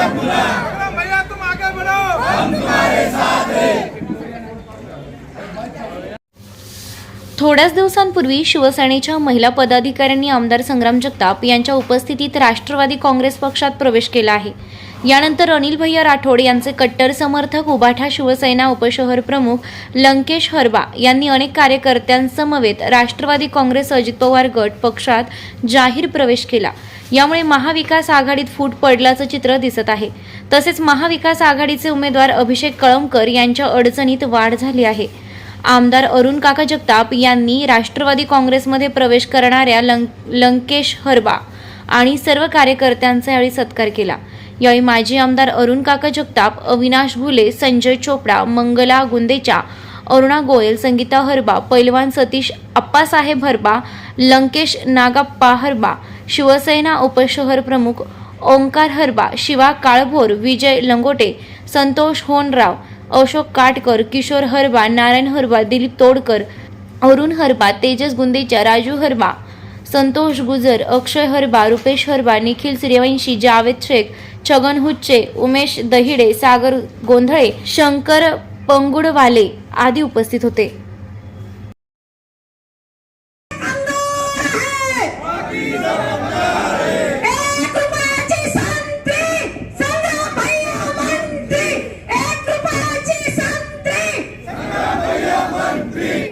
भैया तुम आगे बढ़ो, हम तुम्हारे साथ हैं। थोड्याच दिवसांपूर्वी शिवसेनेच्या महिला पदाधिकाऱ्यांनी आमदार संग्राम जगताप यांच्या उपस्थितीत राष्ट्रवादी काँग्रेस पक्षात प्रवेश केला आहे। यानंतर अनिल भैया राठोड यांचे कट्टर समर्थक उभाठा शिवसेना उपशहर प्रमुख लंकेश हरबा यांनी अनेक कार्यकर्त्यांसमवेत राष्ट्रवादी काँग्रेस अजित पवार गट पक्षात जाहीर प्रवेश केला। यामुळे महाविकास आघाडीत फूट पडल्याचं चित्र दिसत आहे। तसेच महाविकास आघाडीचे उमेदवार अभिषेक कळमकर यांच्या अडचणीत वाढ झाली आहे। आमदार अरुण काका जगताप यांनी राष्ट्रवादी काँग्रेसमध्ये प्रवेश करणाऱ्या लंकेश हरबा आणि सर्व कार्यकर्त्यांचा यावेळी सत्कार केला। यावेळी माजी आमदार अरुण काका जगताप, अविनाश भुले, संजय चोपडा, मंगला गुंदेचा, अरुणा गोयल, संगीता हरबा, पैलवान सतीश अप्पासाहेब हरबा, लंकेश नागाप्पा हरबा, शिवसेना उपशहर प्रमुख ओंकार हरबा, शिवा काळभोर, विजय लंगोटे, संतोष होनराव, अशोक काटकर, किशोर हरबा, नारायण हरबा, दिलीप तोडकर, अरुण हरबा, तेजस गुंदेचा, राजू हरबा, संतोष गुजर, अक्षय हरबा, रुपेश हरबा, निखिल सूर्यवंशी, जावेद शेख, छगन हुच्चे, उमेश दहिडे, सागर गोंधळे, शंकर पंगुडवाले आदी उपस्थित होते।